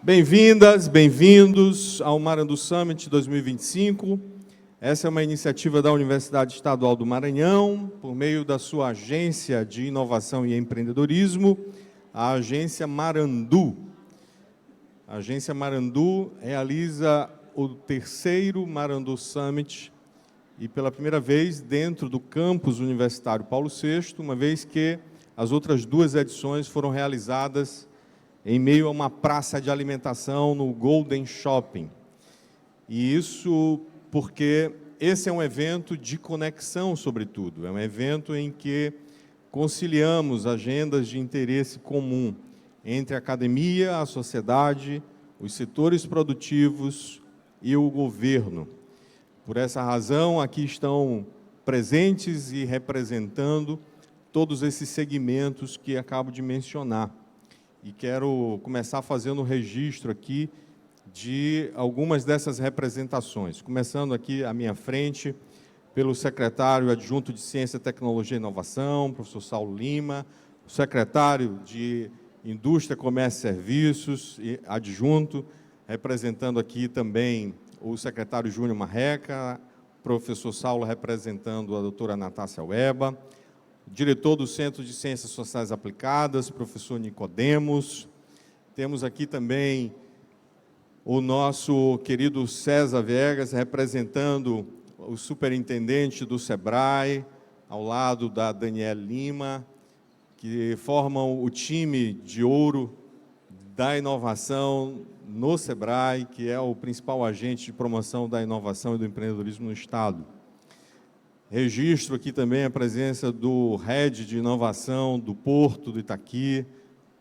Bem-vindas, bem-vindos ao Marandu Summit 2025. Essa é uma iniciativa da Universidade Estadual do Maranhão, por meio da sua Agência de Inovação e Empreendedorismo, a Agência Marandu. A Agência Marandu realiza o terceiro Marandu Summit e, pela primeira vez, dentro do campus universitário Paulo VI, uma vez que as outras duas edições foram realizadas em meio a uma praça de alimentação no Golden Shopping. E isso porque esse é um evento de conexão, sobretudo. É um evento em que conciliamos agendas de interesse comum entre a academia, a sociedade, os setores produtivos e o governo. Por essa razão, aqui estão presentes e representando todos esses segmentos que acabo de mencionar. E quero começar fazendo o registro aqui de algumas dessas representações. Começando aqui à minha frente, pelo secretário adjunto de Ciência, Tecnologia e Inovação, professor Saulo Lima, o secretário de Indústria, Comércio e Serviços, e adjunto, representando aqui também o secretário Júnior Marreca, professor Saulo representando a doutora Natácia Weba, diretor do Centro de Ciências Sociais Aplicadas, professor Nicodemos. Temos aqui também o nosso querido César Viegas, representando o superintendente do SEBRAE, ao lado da Daniela Lima, que formam o time de ouro da inovação no SEBRAE, que é o principal agente de promoção da inovação e do empreendedorismo no Estado. Registro aqui também a presença do Head de Inovação do Porto do Itaqui,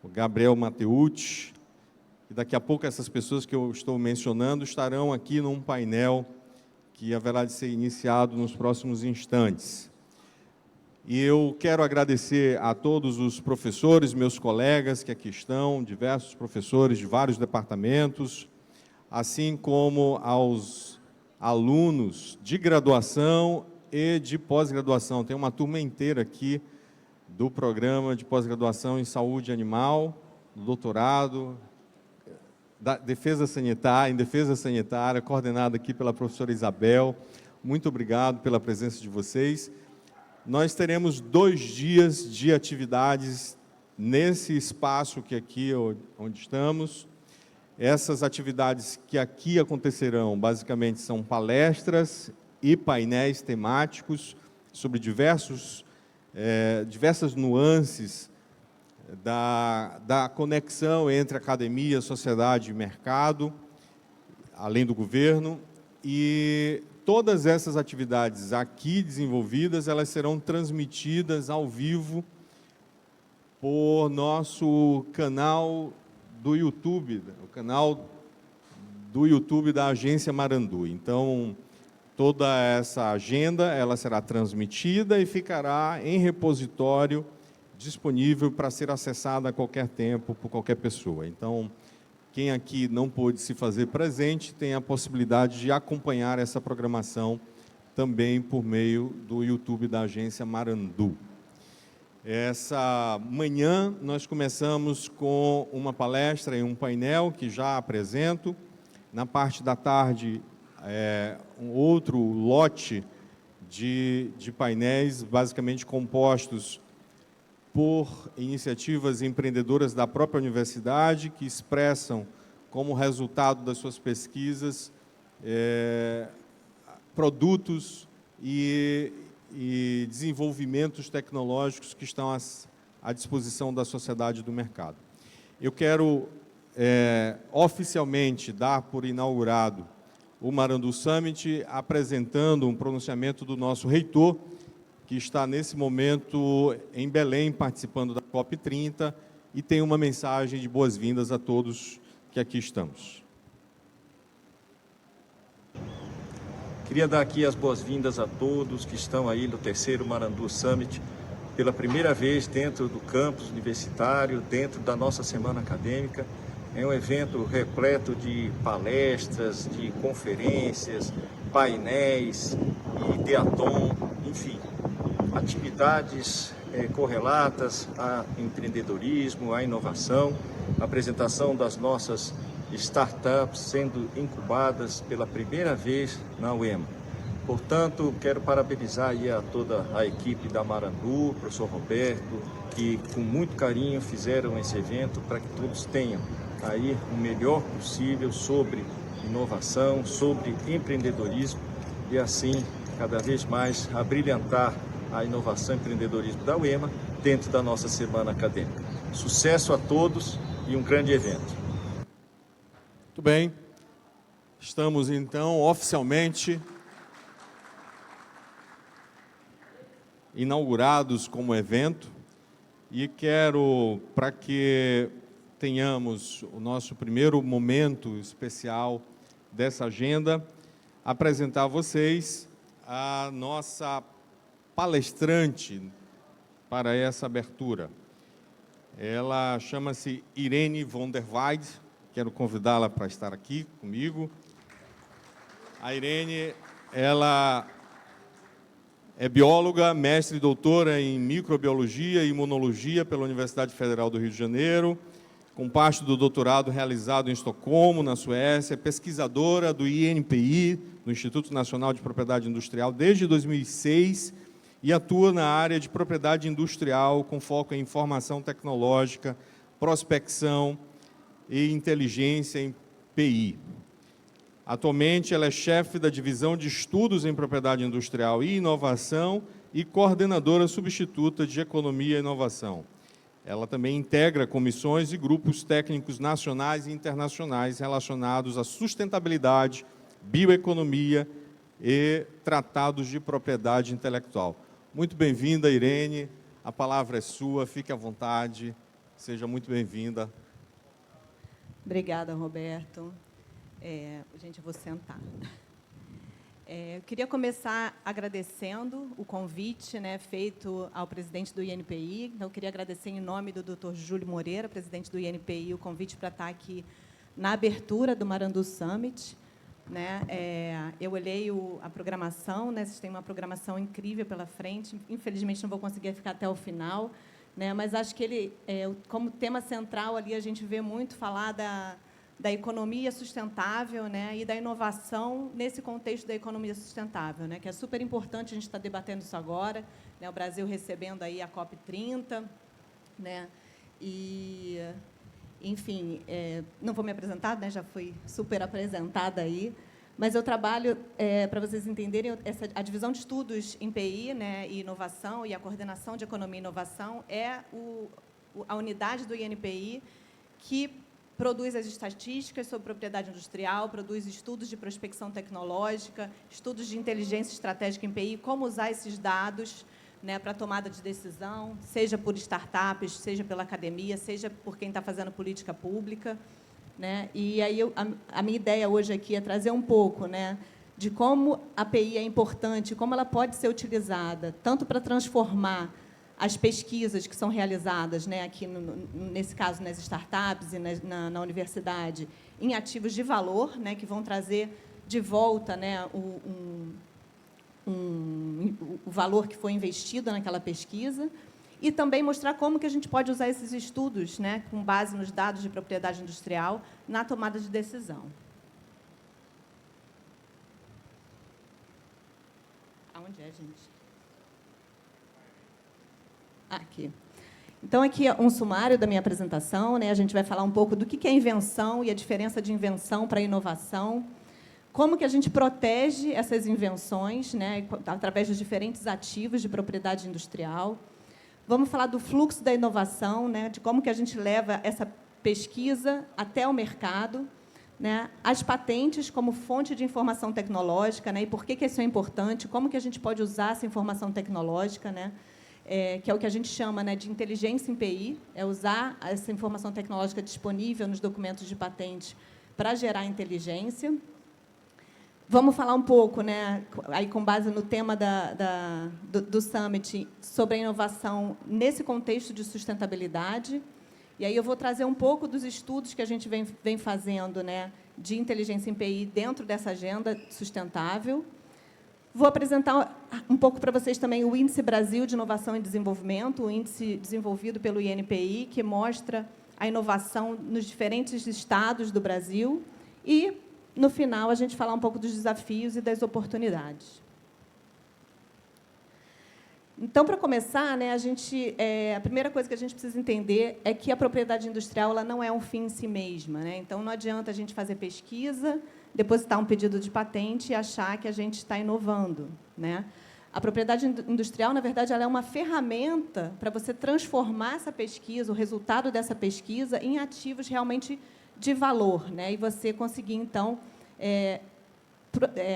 o Gabriel Mateucci, e daqui a pouco essas pessoas que eu estou mencionando estarão aqui num painel que haverá de ser iniciado nos próximos instantes. E eu quero agradecer a todos os professores, meus colegas que aqui estão, diversos professores de vários departamentos, assim como aos alunos de graduação e de pós-graduação. Tem uma turma inteira aqui do programa de pós-graduação em saúde animal, do doutorado, da defesa sanitária, coordenada aqui pela professora Isabel. Muito obrigado pela presença de vocês. Nós teremos 2 dias de atividades nesse espaço que aqui onde estamos. Essas atividades que aqui acontecerão, basicamente, são palestras e painéis temáticos sobre diversas nuances da conexão entre academia, sociedade e mercado, além do governo. E todas essas atividades aqui desenvolvidas, elas serão transmitidas ao vivo por nosso canal do YouTube, o canal do YouTube da Agência Marandu. Então, toda essa agenda ela será transmitida e ficará em repositório disponível para ser acessada a qualquer tempo por qualquer pessoa. Então, quem aqui não pôde se fazer presente tem a possibilidade de acompanhar essa programação também por meio do YouTube da Agência Marandu. Essa manhã nós começamos com uma palestra e um painel que já apresento. Na parte da tarde, um outro lote de painéis, basicamente compostos por iniciativas empreendedoras da própria universidade, que expressam como resultado das suas pesquisas produtos e desenvolvimentos tecnológicos que estão à disposição da sociedade e do mercado. Eu quero oficialmente dar por inaugurado o Marandu Summit, apresentando um pronunciamento do nosso reitor, que está nesse momento em Belém, participando da COP30, e tem uma mensagem de boas-vindas a todos que aqui estamos. Queria dar aqui as boas-vindas a todos que estão aí no terceiro Marandu Summit, pela primeira vez dentro do campus universitário, dentro da nossa semana acadêmica. É um evento repleto de palestras, de conferências, painéis, ideatom, enfim, atividades correlatas a empreendedorismo, a inovação, a apresentação das nossas startups sendo incubadas pela primeira vez na UEMA. Portanto, quero parabenizar aí a toda a equipe da Marandu, o professor Roberto, que com muito carinho fizeram esse evento para que todos tenham aí o melhor possível sobre inovação, sobre empreendedorismo e assim cada vez mais abrilhantar a inovação e empreendedorismo da UEMA dentro da nossa semana acadêmica. Sucesso a todos e um grande evento. Muito bem, estamos então oficialmente inaugurados como evento e quero, para que tenhamos o nosso primeiro momento especial dessa agenda, apresentar a vocês a nossa palestrante para essa abertura. Ela chama-se Irene von der Weide, quero convidá-la para estar aqui comigo. A Irene, ela é bióloga, mestre e doutora em microbiologia e imunologia pela Universidade Federal do Rio de Janeiro, com parte do doutorado realizado em Estocolmo, na Suécia, é pesquisadora do INPI, do Instituto Nacional de Propriedade Industrial, desde 2006, e atua na área de propriedade industrial, com foco em informação tecnológica, prospecção e inteligência em PI. Atualmente, ela é chefe da Divisão de Estudos em Propriedade Industrial e Inovação e coordenadora substituta de Economia e Inovação. Ela também integra comissões e grupos técnicos nacionais e internacionais relacionados à sustentabilidade, bioeconomia e tratados de propriedade intelectual. Muito bem-vinda, Irene. A palavra é sua, fique à vontade. Seja muito bem-vinda. Obrigada, Roberto. Gente, eu vou sentar. Eu queria começar agradecendo o convite, né, feito ao presidente do INPI. Então, eu queria agradecer em nome do Dr. Júlio Moreira, presidente do INPI, o convite para estar aqui na abertura do Marandu Summit. Né? Eu olhei a programação, né? Vocês têm uma programação incrível pela frente. Infelizmente, não vou conseguir ficar até o final, né? Mas acho que ele, como tema central ali, a gente vê muito falar da economia sustentável, né, e da inovação nesse contexto da economia sustentável, né, que é super importante, a gente está debatendo isso agora, né, o Brasil recebendo aí a COP30, né, e, enfim, não vou me apresentar, né, já fui super apresentada aí, mas eu trabalho, para vocês entenderem, a divisão de estudos em PI, né, e inovação e a coordenação de economia e inovação é a unidade do INPI que produz as estatísticas sobre propriedade industrial, produz estudos de prospecção tecnológica, estudos de inteligência estratégica em PI, como usar esses dados, né, para tomada de decisão, seja por startups, seja pela academia, seja por quem está fazendo política pública. Né? E aí a minha ideia hoje aqui é trazer um pouco, né, de como a PI é importante, como ela pode ser utilizada, tanto para transformar as pesquisas que são realizadas, né, aqui, nesse caso, nas startups e na universidade, em ativos de valor, né, que vão trazer de volta, né, o valor que foi investido naquela pesquisa, e também mostrar como que a gente pode usar esses estudos, né, com base nos dados de propriedade industrial, na tomada de decisão. Aonde é, gente? Aqui. Então, aqui é um sumário da minha apresentação, né? A gente vai falar um pouco do que é invenção e a diferença de invenção para inovação, como que a gente protege essas invenções, né, através dos diferentes ativos de propriedade industrial. Vamos falar do fluxo da inovação, né, de como que a gente leva essa pesquisa até o mercado, né, as patentes como fonte de informação tecnológica, né, e por que isso é importante, como que a gente pode usar essa informação tecnológica, né, que é o que a gente chama, né, de inteligência em PI, é usar essa informação tecnológica disponível nos documentos de patente para gerar inteligência. Vamos falar um pouco, né, aí com base no tema do Summit, sobre a inovação nesse contexto de sustentabilidade. E aí eu vou trazer um pouco dos estudos que a gente vem fazendo, né, de inteligência em PI dentro dessa agenda sustentável. Vou apresentar um pouco para vocês também o Índice Brasil de Inovação e Desenvolvimento, o índice desenvolvido pelo INPI, que mostra a inovação nos diferentes estados do Brasil e, no final, a gente falar um pouco dos desafios e das oportunidades. Então, para começar, né, a primeira coisa que a gente precisa entender é que a propriedade industrial ela não é um fim em si mesma, né? Então, não adianta a gente fazer pesquisa, depositar um pedido de patente e achar que a gente está inovando, né? A propriedade industrial, na verdade, ela é uma ferramenta para você transformar essa pesquisa, o resultado dessa pesquisa, em ativos realmente de valor, né? E você conseguir, então,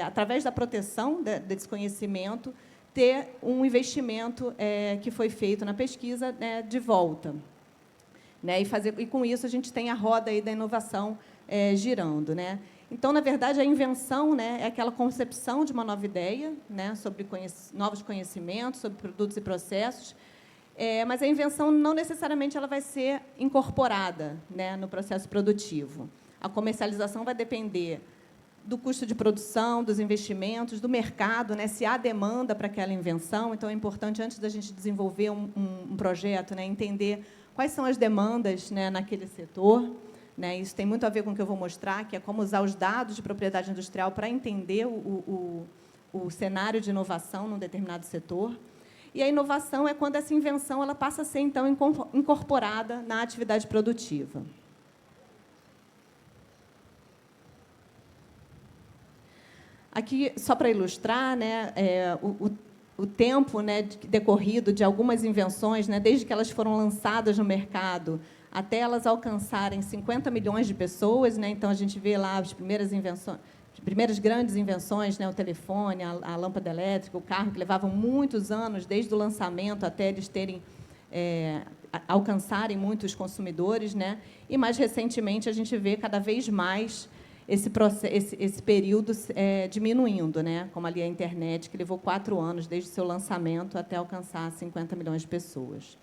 através da proteção desse conhecimento, ter um investimento que foi feito na pesquisa, né, de volta. Né? E, com isso, a gente tem a roda aí da inovação girando. Né? Então, na verdade, a invenção, né, é aquela concepção de uma nova ideia, né, sobre novos conhecimentos, sobre produtos e processos, mas a invenção não necessariamente ela vai ser incorporada, né, no processo produtivo. A comercialização vai depender do custo de produção, dos investimentos, do mercado, né, se há demanda para aquela invenção. Então, é importante, antes da gente desenvolver um projeto, né, entender quais são as demandas, né, naquele setor. Né, isso tem muito a ver com o que eu vou mostrar, que é como usar os dados de propriedade industrial para entender o cenário de inovação num determinado setor. E a inovação é quando essa invenção ela passa a ser, então, incorporada na atividade produtiva. Aqui, só para ilustrar, né, o tempo, né, decorrido de algumas invenções, né, desde que elas foram lançadas no mercado até elas alcançarem 50 milhões de pessoas. Né, então, a gente vê lá as primeiras invenções, as primeiras grandes invenções, né, o telefone, a lâmpada elétrica, o carro, que levavam muitos anos, desde o lançamento até eles alcançarem muitos consumidores. Né, e, mais recentemente, a gente vê cada vez mais esse período diminuindo, né? Como ali a internet, que levou 4 anos desde o seu lançamento até alcançar 50 milhões de pessoas.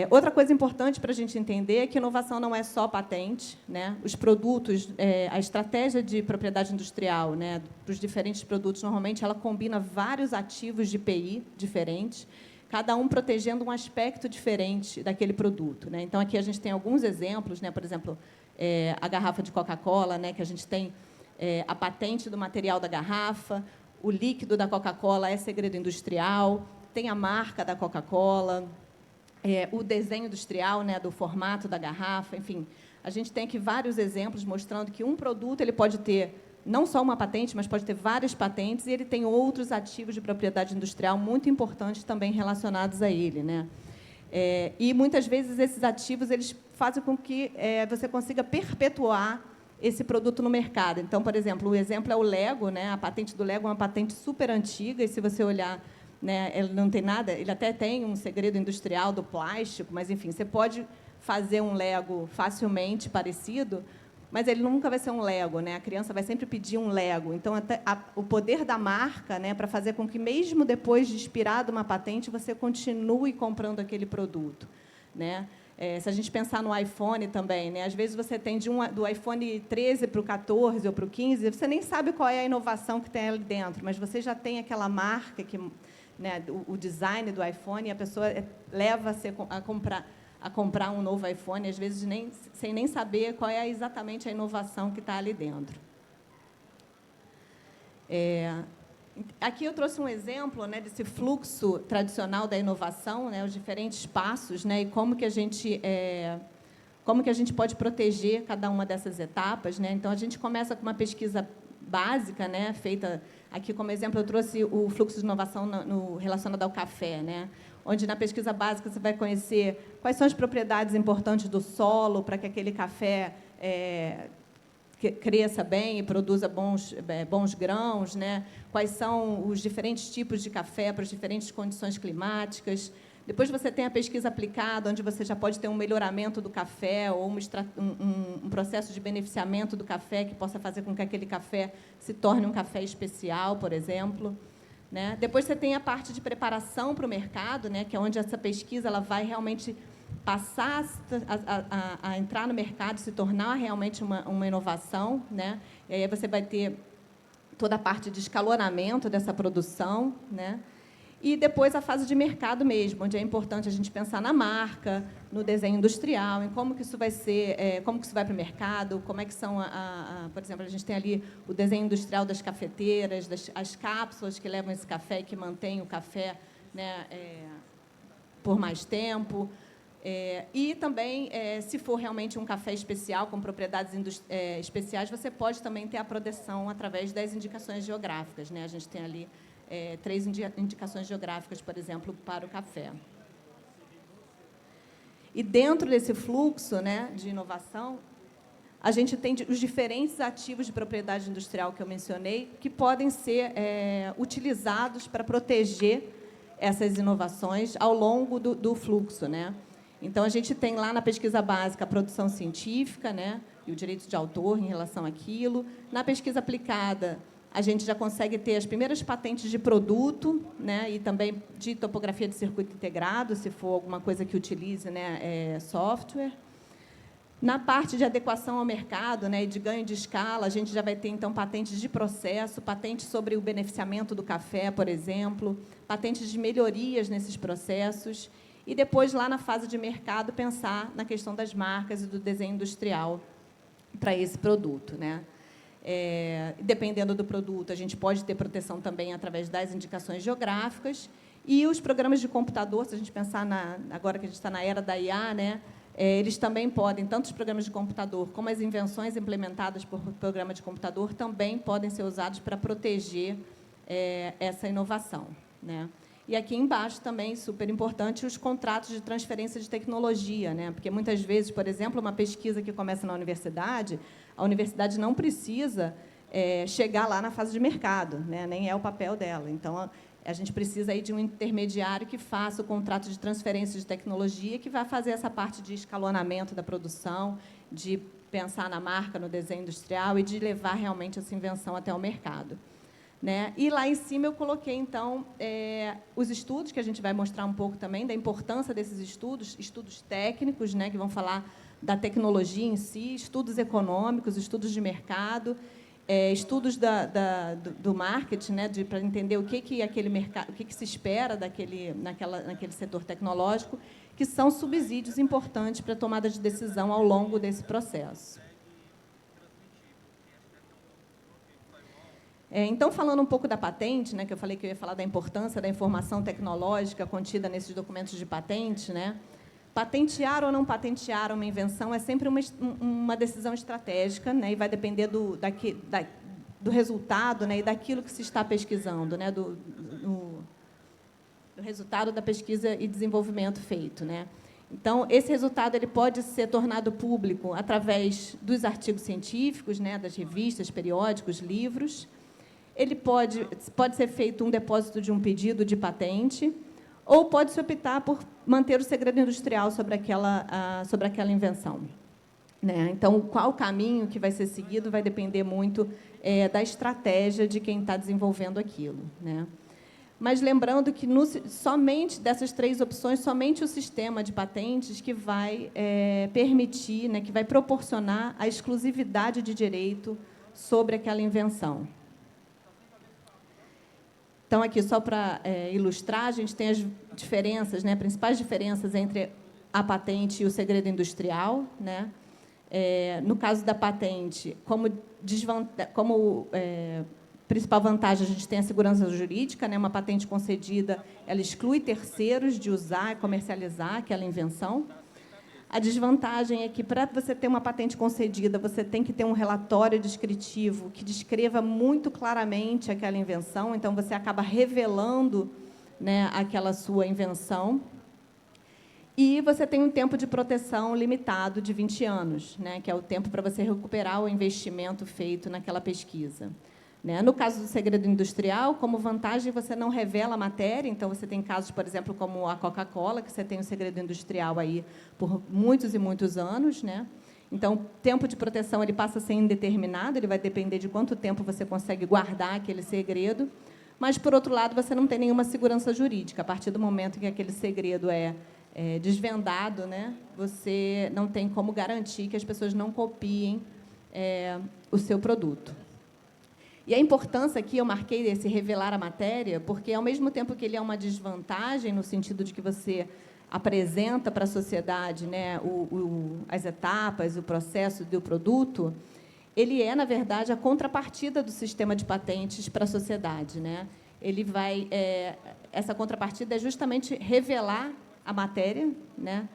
Outra coisa importante para a gente entender é que inovação não é só patente. Né? Os produtos, a estratégia de propriedade industrial, né, para os diferentes produtos, normalmente, ela combina vários ativos de IPI diferentes, cada um protegendo um aspecto diferente daquele produto. Né? Então, aqui a gente tem alguns exemplos, né? Por exemplo, a garrafa de Coca-Cola, né, que a gente tem a patente do material da garrafa, o líquido da Coca-Cola é segredo industrial, tem a marca da Coca-Cola, o desenho industrial, né, do formato da garrafa, enfim. A gente tem aqui vários exemplos mostrando que um produto ele pode ter não só uma patente, mas pode ter várias patentes, e ele tem outros ativos de propriedade industrial muito importantes também relacionados a ele. Né? E, muitas vezes, esses ativos eles fazem com que você consiga perpetuar esse produto no mercado. Então, por exemplo, o exemplo é o Lego. Né? A patente do Lego é uma patente super antiga, e, se você olhar, né, ele não tem nada, ele até tem um segredo industrial do plástico, mas, enfim, você pode fazer um Lego facilmente parecido, mas ele nunca vai ser um Lego. Né? A criança vai sempre pedir um Lego. Então, o poder da marca, né, para fazer com que, mesmo depois de expirada uma patente, você continue comprando aquele produto. Né? Se a gente pensar no iPhone também, né, às vezes você tem do iPhone 13 para o 14 ou para o 15, você nem sabe qual é a inovação que tem ali dentro, mas você já tem aquela marca, né, o design do iPhone, e a pessoa leva a comprar um novo iPhone, às vezes sem nem saber qual é exatamente a inovação que está ali dentro. Aqui eu trouxe um exemplo, né, desse fluxo tradicional da inovação, né, os diferentes passos, né, e como que a gente pode proteger cada uma dessas etapas. Né? Então, a gente começa com uma pesquisa básica, né, feita aqui como exemplo. Eu trouxe o fluxo de inovação relacionado ao café, né, onde, na pesquisa básica, você vai conhecer quais são as propriedades importantes do solo para que aquele café cresça bem e produza bons grãos, né? Quais são os diferentes tipos de café para as diferentes condições climáticas. Depois você tem a pesquisa aplicada, onde você já pode ter um melhoramento do café ou um processo de beneficiamento do café que possa fazer com que aquele café se torne um café especial, por exemplo. Né? Depois você tem a parte de preparação para o mercado, né? Que é onde essa pesquisa ela vai realmente passar a entrar no mercado, se tornar realmente uma inovação. Né? E aí você vai ter toda a parte de escalonamento dessa produção. Né? E depois a fase de mercado mesmo, onde é importante a gente pensar na marca, no desenho industrial, em como que isso vai ser, como que isso vai para o mercado, como é que são, por exemplo, a gente tem ali o desenho industrial das cafeteiras, as cápsulas que levam esse café e que mantêm o café, né, por mais tempo. E também, se for realmente um café especial, com propriedades especiais, você pode também ter a proteção através das indicações geográficas, né? A gente tem ali 3 indicações geográficas, por exemplo, para o café. E dentro desse fluxo, né, de inovação, a gente tem os diferentes ativos de propriedade industrial que eu mencionei, que podem ser utilizados para proteger essas inovações ao longo do fluxo, né? Então, a gente tem lá na pesquisa básica a produção científica, né, e o direito de autor em relação àquilo. Na pesquisa aplicada, a gente já consegue ter as primeiras patentes de produto, né, e também de topografia de circuito integrado, se for alguma coisa que utilize, né, software. Na parte de adequação ao mercado, né, e de ganho de escala, a gente já vai ter, então, patentes de processo, patentes sobre o beneficiamento do café, por exemplo, patentes de melhorias nesses processos. E depois, lá na fase de mercado, pensar na questão das marcas e do desenho industrial para esse produto, né? Dependendo do produto, a gente pode ter proteção também através das indicações geográficas. E os programas de computador, se a gente pensar agora que a gente está na era da IA, né, eles também podem, tanto os programas de computador como as invenções implementadas por programa de computador, também podem ser usados para proteger essa inovação, né? E aqui embaixo também, super importante, os contratos de transferência de tecnologia, né? Porque muitas vezes, por exemplo, uma pesquisa que começa na universidade, a universidade não precisa chegar lá na fase de mercado, né? Nem é o papel dela. Então, a gente precisa aí de um intermediário que faça o contrato de transferência de tecnologia, que vai fazer essa parte de escalonamento da produção, de pensar na marca, no desenho industrial e de levar realmente essa invenção até o mercado, né? E lá em cima eu coloquei, então, os estudos, que a gente vai mostrar um pouco também da importância desses estudos técnicos, né, que vão falar da tecnologia em si, estudos econômicos, estudos de mercado, estudos do marketing, né, para entender o que aquele mercado, o que se espera naquele setor tecnológico, que são subsídios importantes para a tomada de decisão ao longo desse processo. Então, falando um pouco da patente, né, que eu falei que eu ia falar da importância da informação tecnológica contida nesses documentos de patente, né, patentear ou não patentear uma invenção é sempre uma decisão estratégica, né, e vai depender do resultado, né, e daquilo que se está pesquisando, né, do resultado da pesquisa e desenvolvimento feito, né. Então, esse resultado ele pode ser tornado público através dos artigos científicos, né, das revistas, periódicos, livros. Ele pode ser feito um depósito de um pedido de patente, ou pode-se optar por manter o segredo industrial sobre aquela invenção, né? Então, qual caminho que vai ser seguido vai depender muito da estratégia de quem está desenvolvendo aquilo, né? Mas lembrando que somente dessas 3 opções, somente o sistema de patentes que vai permitir, né, que vai proporcionar a exclusividade de direito sobre aquela invenção. Então, aqui, só para ilustrar, a gente tem as diferenças, né, principais diferenças entre a patente e o segredo industrial, né? No caso da patente, como principal vantagem, a gente tem a segurança jurídica, né? Uma patente concedida, ela exclui terceiros de usar e comercializar aquela invenção. A desvantagem é que, para você ter uma patente concedida, você tem que ter um relatório descritivo que descreva muito claramente aquela invenção, então você acaba revelando, né, aquela sua invenção. E você tem um tempo de proteção limitado de 20 anos, né, que é o tempo para você recuperar o investimento feito naquela pesquisa, né? No caso do segredo industrial, como vantagem, você não revela a matéria, então você tem casos, por exemplo, como a Coca-Cola, que você tem o segredo industrial aí por muitos e muitos anos, né? Então, o tempo de proteção ele passa a ser indeterminado, ele vai depender de quanto tempo você consegue guardar aquele segredo, mas, por outro lado, você não tem nenhuma segurança jurídica. A partir do momento que aquele segredo é desvendado, né, você não tem como garantir que as pessoas não copiem o seu produto. E a importância aqui, eu marquei esse revelar a matéria, porque, ao mesmo tempo que ele é uma desvantagem, no sentido de que você apresenta para a sociedade, né, as etapas, o processo do produto, ele é, na verdade, a contrapartida do sistema de patentes para a sociedade, né? Essa contrapartida é justamente revelar a matéria, né,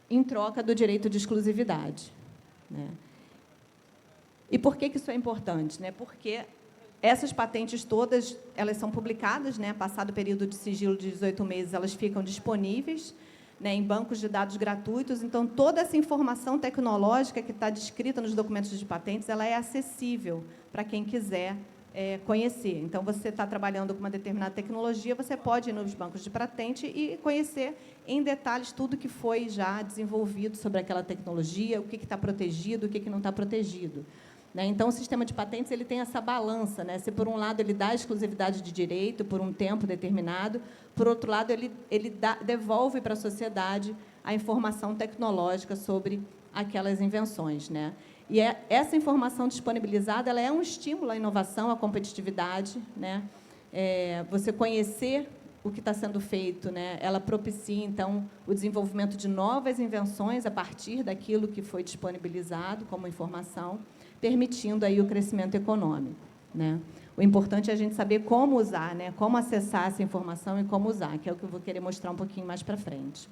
em troca do direito de exclusividade, né? E por que isso é importante, né? Porque essas patentes todas, elas são publicadas, né? Passado o período de sigilo de 18 meses, elas ficam disponíveis, né, em bancos de dados gratuitos. Então, toda essa informação tecnológica que está descrita nos documentos de patentes, ela é acessível para quem quiser conhecer. Então, você está trabalhando com uma determinada tecnologia, você pode ir nos bancos de patente e conhecer em detalhes tudo que foi já desenvolvido sobre aquela tecnologia, o que está protegido, o que não está protegido. Então, o sistema de patentes ele tem essa balança, né? Se, por um lado, ele dá exclusividade de direito por um tempo determinado, por outro lado, ele devolve para a sociedade a informação tecnológica sobre aquelas invenções, né? E essa informação disponibilizada ela é um estímulo à inovação, à competitividade, né? Você conhecer o que está sendo feito, né? Ela propicia, então, o desenvolvimento de novas invenções a partir daquilo que foi disponibilizado como informação, permitindo aí o crescimento econômico, né? O importante é a gente saber como usar, né? Como acessar essa informação e como usar, que é o que eu vou querer mostrar um pouquinho mais para frente.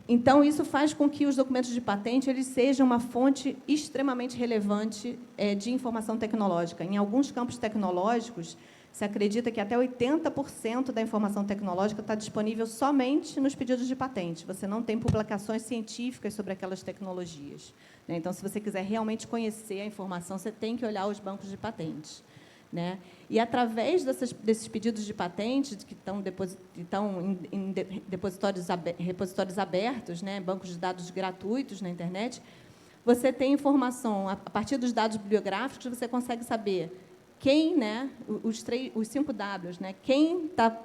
Então, isso faz com que os documentos de patente eles sejam uma fonte extremamente relevante de informação tecnológica. Em alguns campos tecnológicos, se acredita que até 80% da informação tecnológica está disponível somente nos pedidos de patente. Você não tem publicações científicas sobre aquelas tecnologias, né? Então, se você quiser realmente conhecer a informação, você tem que olhar os bancos de patentes, né? E, através desses pedidos de patentes, que estão em repositórios abertos, né, bancos de dados gratuitos na internet, você tem informação, a partir dos dados bibliográficos, você consegue saber quem, né, os 5 Ws, né, quem está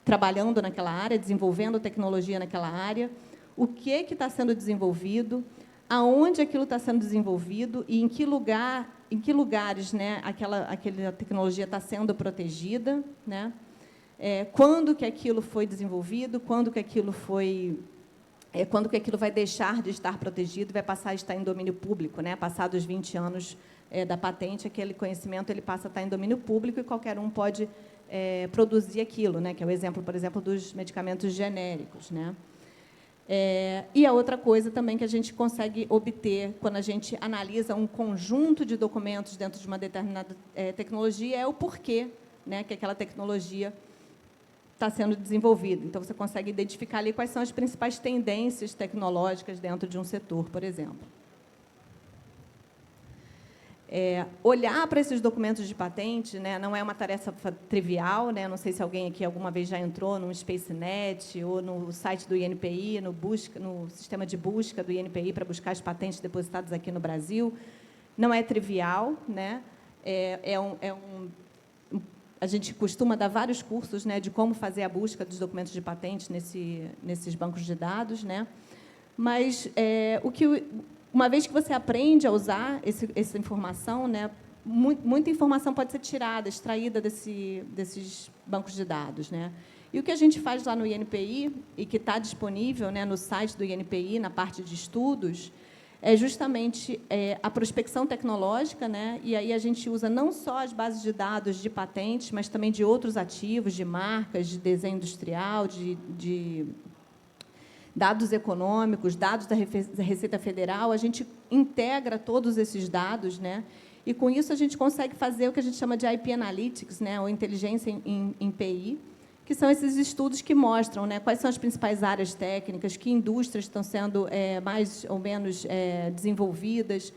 trabalhando naquela área, desenvolvendo tecnologia naquela área, o que está sendo desenvolvido, aonde aquilo está sendo desenvolvido e em que lugares, né, aquela tecnologia está sendo protegida, né, quando que aquilo foi desenvolvido, quando que aquilo vai deixar de estar protegido e vai passar a estar em domínio público, né, passados 20 anos da patente, aquele conhecimento ele passa a estar em domínio público e qualquer um pode produzir aquilo, né, que é o exemplo, por exemplo, dos medicamentos genéricos, né? E a outra coisa também que a gente consegue obter quando a gente analisa um conjunto de documentos dentro de uma determinada tecnologia é o porquê, né, que aquela tecnologia está sendo desenvolvida. Então, você consegue identificar ali quais são as principais tendências tecnológicas dentro de um setor, por exemplo. Olhar para esses documentos de patente, né, não é uma tarefa trivial, né? Não sei se alguém aqui alguma vez já entrou no SpaceNet ou no site do INPI, no sistema de busca do INPI para buscar as patentes depositadas aqui no Brasil. Não é trivial, né? A gente costuma dar vários cursos, né, de como fazer a busca dos documentos de patente nesses bancos de dados, né? Mas uma vez que você aprende a usar essa informação, né, muita informação pode ser tirada, extraída desses bancos de dados, né? E o que a gente faz lá no INPI, e que está disponível, né, no site do INPI, na parte de estudos, é justamente a prospecção tecnológica, né? E aí a gente usa não só as bases de dados de patentes, mas também de outros ativos, de marcas, de desenho industrial, de dados econômicos, dados da Receita Federal. A gente integra todos esses dados, né? E, com isso, a gente consegue fazer o que a gente chama de IP Analytics, né? Ou inteligência em PI, que são esses estudos que mostram, né, quais são as principais áreas técnicas, que indústrias estão sendo mais ou menos desenvolvidas,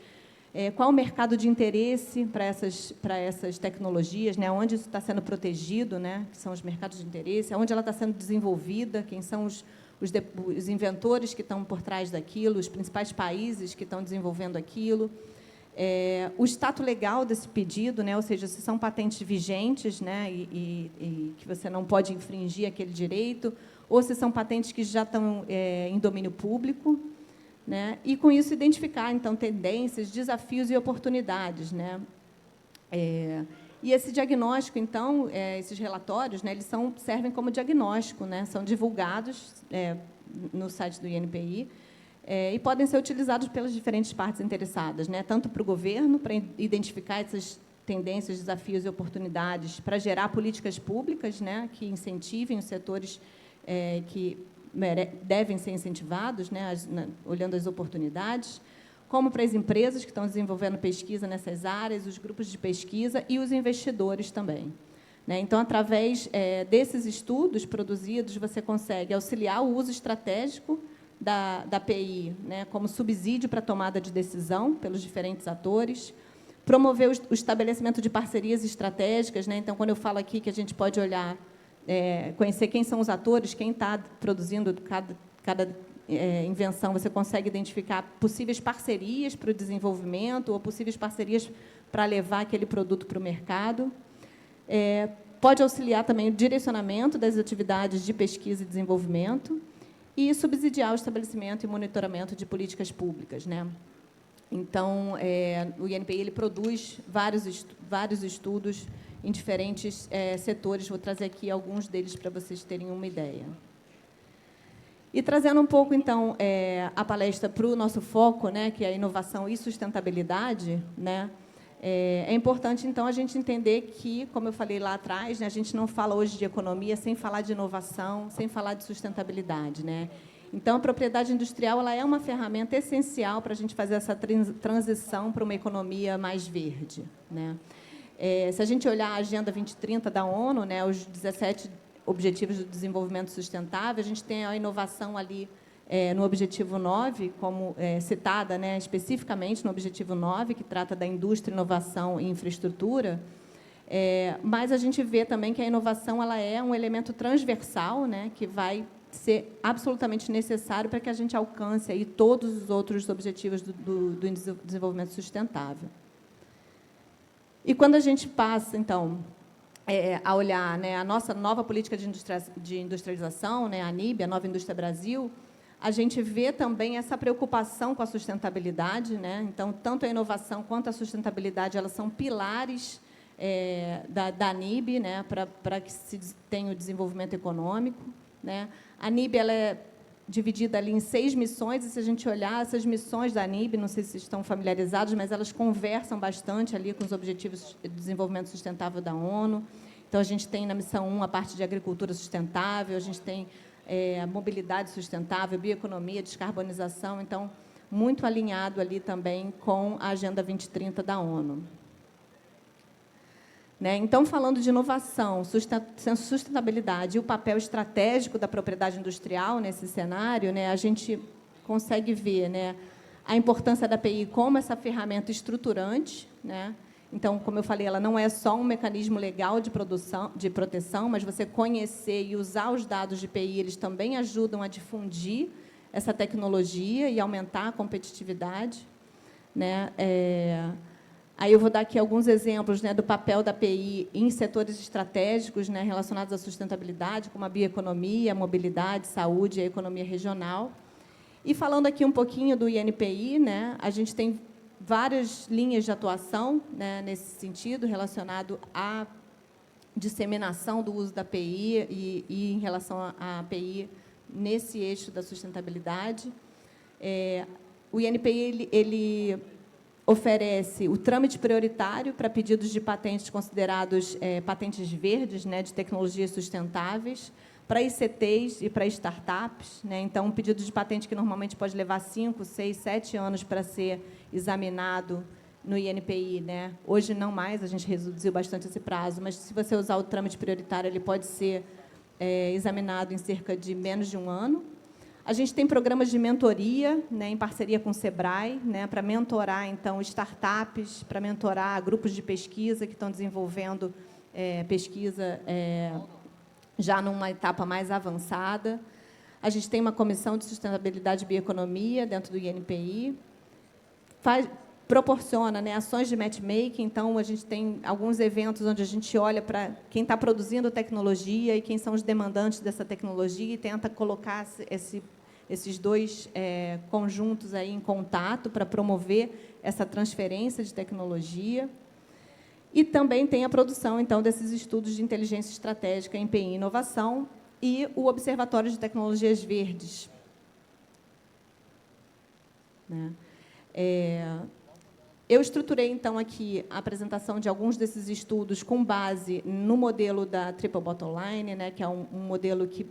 qual o mercado de interesse para essas tecnologias, né, onde isso está sendo protegido, né, que são os mercados de interesse, onde ela está sendo desenvolvida, quem são os inventores que estão por trás daquilo, os principais países que estão desenvolvendo aquilo, o status legal desse pedido, né, ou seja, se são patentes vigentes, né, e que você não pode infringir aquele direito, ou se são patentes que já estão em domínio público, né, e, com isso, identificar, então, tendências, desafios e oportunidades, né. E esse diagnóstico, então, esses relatórios, né, eles servem como diagnóstico, né, são divulgados no site do INPI, e podem ser utilizados pelas diferentes partes interessadas, né, tanto para o governo, para identificar essas tendências, desafios e oportunidades, para gerar políticas públicas, né, que incentivem os setores que devem ser incentivados, né, olhando as oportunidades, como para as empresas que estão desenvolvendo pesquisa nessas áreas, os grupos de pesquisa e os investidores também. Né? Então, através desses estudos produzidos, você consegue auxiliar o uso estratégico da PI, né, como subsídio para a tomada de decisão pelos diferentes atores, promover o estabelecimento de parcerias estratégicas. Né? Então, quando eu falo aqui que a gente pode olhar, conhecer quem são os atores, quem está produzindo cada invenção, você consegue identificar possíveis parcerias para o desenvolvimento ou possíveis parcerias para levar aquele produto para o mercado. Pode auxiliar também o direcionamento das atividades de pesquisa e desenvolvimento e subsidiar o estabelecimento e monitoramento de políticas públicas. Né? Então, o INPI ele produz vários estudos em diferentes setores. Vou trazer aqui alguns deles para vocês terem uma ideia. E trazendo um pouco, então, a palestra para o nosso foco, né, que é a inovação e sustentabilidade, né, é importante, então, a gente entender que, como eu falei lá atrás, né, a gente não fala hoje de economia sem falar de inovação, sem falar de sustentabilidade. Né? Então, a propriedade industrial ela é uma ferramenta essencial para a gente fazer essa transição para uma economia mais verde. Né? Se a gente olhar a Agenda 2030 da ONU, né, os 17 Objetivos do Desenvolvimento Sustentável, a gente tem a inovação ali no Objetivo 9, como citada, né, especificamente no Objetivo 9, que trata da indústria, inovação e infraestrutura, mas a gente vê também que a inovação ela é um elemento transversal, né, que vai ser absolutamente necessário para que a gente alcance aí todos os outros objetivos do desenvolvimento sustentável. E quando a gente passa, então, a olhar, né, a nossa nova política de industrialização, né, a NIB, a Nova Indústria Brasil, a gente vê também essa preocupação com a sustentabilidade. Né? Então, tanto a inovação quanto a sustentabilidade elas são pilares da NIB, né, para que se tenha o desenvolvimento econômico. Né? A NIB ela é dividida ali em 6 missões, e se a gente olhar essas missões da NIB, não sei se estão familiarizados, mas elas conversam bastante ali com os Objetivos de Desenvolvimento Sustentável da ONU. Então, a gente tem na missão 1 a parte de agricultura sustentável, a gente tem a mobilidade sustentável, bioeconomia, descarbonização, então, muito alinhado ali também com a Agenda 2030 da ONU. Né? Então, falando de inovação, sustentabilidade e o papel estratégico da propriedade industrial nesse cenário, né, a gente consegue ver, né, a importância da PI como essa ferramenta estruturante. Né? Então, como eu falei, ela não é só um mecanismo legal de proteção, mas você conhecer e usar os dados de PI, eles também ajudam a difundir essa tecnologia e aumentar a competitividade. Né? Aí eu vou dar aqui alguns exemplos, né, do papel da PI em setores estratégicos, né, relacionados à sustentabilidade, como a bioeconomia, a mobilidade, saúde e a economia regional. E falando aqui um pouquinho do INPI, né, a gente tem várias linhas de atuação, né, nesse sentido, relacionado à disseminação do uso da PI e em relação à PI nesse eixo da sustentabilidade. O INPI ele oferece o trâmite prioritário para pedidos de patentes considerados patentes verdes, né, de tecnologias sustentáveis, para ICTs e para startups. Né? Então, um pedido de patente que normalmente pode levar 5, 6, 7 anos para ser examinado no INPI. Né? Hoje, não mais, a gente reduziu bastante esse prazo, mas, se você usar o trâmite prioritário, ele pode ser examinado em cerca de menos de 1 ano. A gente tem programas de mentoria, né, em parceria com o SEBRAE, né, para mentorar, então, startups, para mentorar grupos de pesquisa que estão desenvolvendo pesquisa já numa etapa mais avançada. A gente tem uma comissão de sustentabilidade e bioeconomia dentro do INPI. Proporciona, né, ações de matchmaking. Então, a gente tem alguns eventos onde a gente olha para quem está produzindo tecnologia e quem são os demandantes dessa tecnologia e tenta colocar esses dois conjuntos aí em contato para promover essa transferência de tecnologia. E também tem a produção, então, desses estudos de inteligência estratégica, empenho e inovação, e o Observatório de Tecnologias Verdes. Né? Eu estruturei, então, aqui a apresentação de alguns desses estudos com base no modelo da Triple Bottom Line, né, que é um modelo que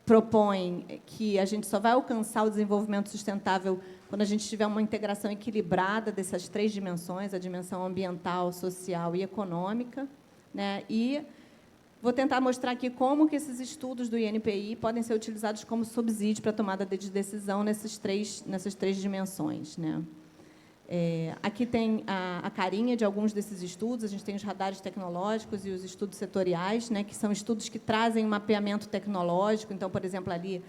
propõe que a gente só vai alcançar o desenvolvimento sustentável quando a gente tiver uma integração equilibrada dessas 3 dimensões, a dimensão ambiental, social e econômica. Né? E vou tentar mostrar aqui como que esses estudos do INPI podem ser utilizados como subsídio para a tomada de decisão nessas três dimensões. Né? Aqui tem a carinha de alguns desses estudos. A gente tem os radares tecnológicos e os estudos setoriais, né, que são estudos que trazem um mapeamento tecnológico. Então, por exemplo, ali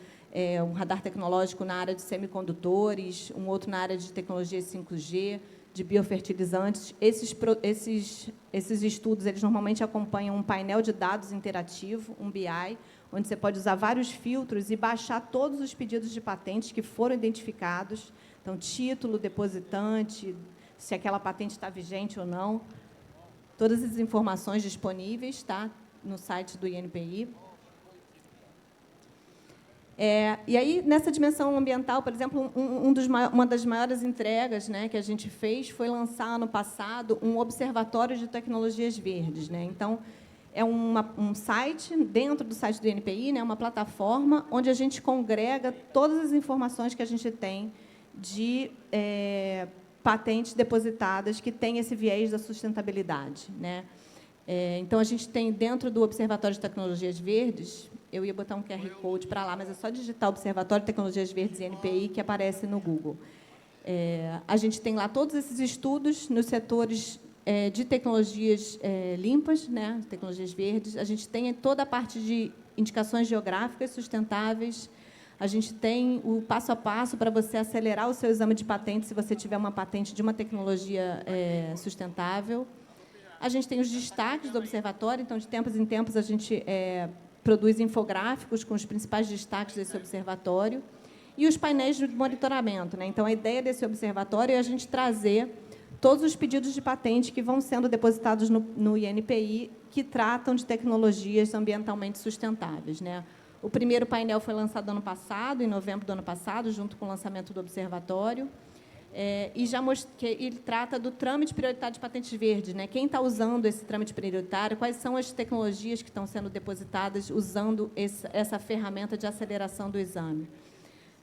um radar tecnológico na área de semicondutores, um outro na área de tecnologia 5G, de biofertilizantes. Esses estudos, eles normalmente acompanham um painel de dados interativo, um BI, onde você pode usar vários filtros e baixar todos os pedidos de patentes que foram identificados. Então, título, depositante, se aquela patente está vigente ou não. Todas as informações disponíveis, tá, no site do INPI. E aí, nessa dimensão ambiental, por exemplo, uma das maiores entregas, né, que a gente fez foi lançar, ano passado, um observatório de tecnologias verdes. Né? Então, é um site, dentro do site do INPI, né, uma plataforma onde a gente congrega todas as informações que a gente tem de patentes depositadas que têm esse viés da sustentabilidade. Né? Então, a gente tem, dentro do Observatório de Tecnologias Verdes, eu ia botar um QR Code para lá, mas é só digitar Observatório de Tecnologias Verdes INPI, que aparece no Google. A gente tem lá todos esses estudos nos setores de tecnologias limpas, né, tecnologias verdes. A gente tem toda a parte de indicações geográficas sustentáveis. A gente tem o passo a passo para você acelerar o seu exame de patente se você tiver uma patente de uma tecnologia sustentável. A gente tem os destaques do observatório, então, de tempos em tempos, a gente produz infográficos com os principais destaques desse observatório. E os painéis de monitoramento. Né? Então, a ideia desse observatório é a gente trazer todos os pedidos de patente que vão sendo depositados no INPI que tratam de tecnologias ambientalmente sustentáveis. Né? O primeiro painel foi lançado ano passado, em novembro do ano passado, junto com o lançamento do observatório, ele trata do trâmite prioritário de patentes verdes. Né? Quem está usando esse trâmite prioritário, quais são as tecnologias que estão sendo depositadas usando essa ferramenta de aceleração do exame.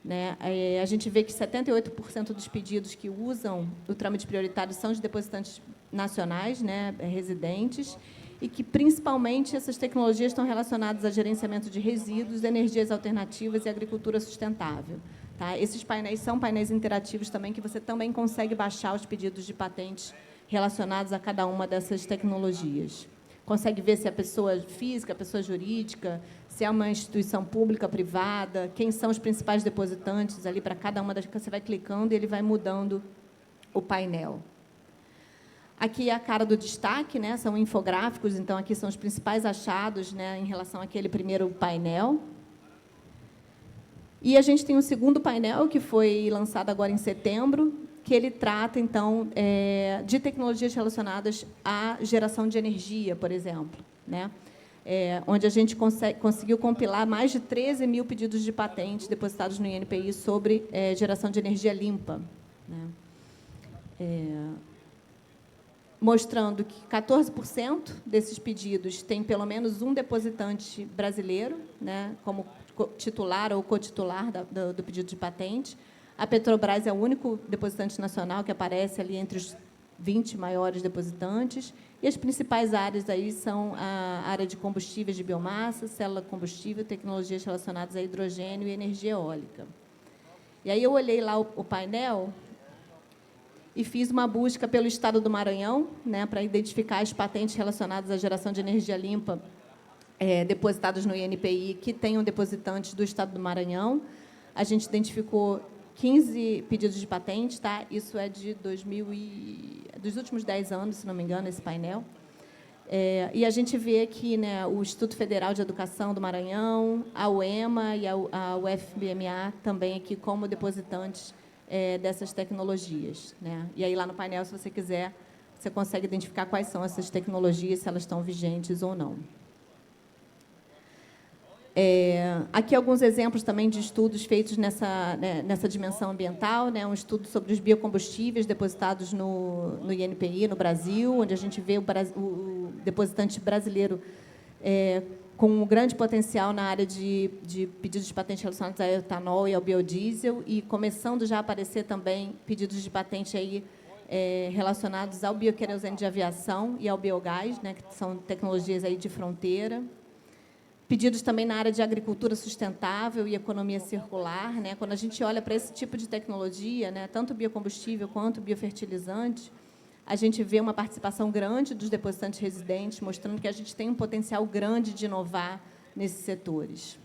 Né? A gente vê que 78% dos pedidos que usam o trâmite prioritário são de depositantes nacionais, né, residentes, e que, principalmente, essas tecnologias estão relacionadas a gerenciamento de resíduos, energias alternativas e agricultura sustentável. Tá? Esses painéis são painéis interativos também, que você também consegue baixar os pedidos de patentes relacionados a cada uma dessas tecnologias. Consegue ver se é pessoa física, pessoa jurídica, se é uma instituição pública, privada, quem são os principais depositantes ali para cada uma das que você vai clicando e ele vai mudando o painel. Aqui é a cara do destaque, né? São infográficos, então aqui são os principais achados, né, em relação àquele primeiro painel. E a gente tem um segundo painel, que foi lançado agora em setembro, que ele trata, então, de tecnologias relacionadas à geração de energia, por exemplo, né? Onde a gente conseguiu compilar mais de 13 mil pedidos de patentes depositados no INPI sobre geração de energia limpa. Né? Mostrando que 14% desses pedidos tem pelo menos um depositante brasileiro, né, como titular ou cotitular do pedido de patente. A Petrobras é o único depositante nacional que aparece ali entre os 20 maiores depositantes. E as principais áreas aí são a área de combustíveis de biomassa, célula combustível, tecnologias relacionadas a hidrogênio e energia eólica. E aí eu olhei lá o painel e fiz uma busca pelo estado do Maranhão, né, para identificar as patentes relacionadas à geração de energia limpa depositadas no INPI que tenham depositantes do estado do Maranhão. A gente identificou 15 pedidos de patente, tá? Isso é de dos últimos 10 anos, se não me engano, esse painel. E a gente vê aqui, né, o Instituto Federal de Educação do Maranhão, a UEMA e a UFBMA também aqui como depositantes dessas tecnologias. Né? E aí, lá no painel, se você quiser você consegue identificar quais são essas tecnologias, se elas estão vigentes ou não. Aqui alguns exemplos também de estudos feitos nessa dimensão ambiental, né? Um estudo sobre os biocombustíveis depositados no INPI, no Brasil, onde a gente vê o depositante brasileiro com um grande potencial na área de pedidos de patente relacionados ao etanol e ao biodiesel, e começando já a aparecer também pedidos de patente aí, relacionados ao bioquerosene de aviação e ao biogás, né? Que são tecnologias aí de fronteira. Pedidos também na área de agricultura sustentável e economia circular, né? Quando a gente olha para esse tipo de tecnologia, né, tanto biocombustível quanto biofertilizante, a gente vê uma participação grande dos depositantes residentes, mostrando que a gente tem um potencial grande de inovar nesses setores.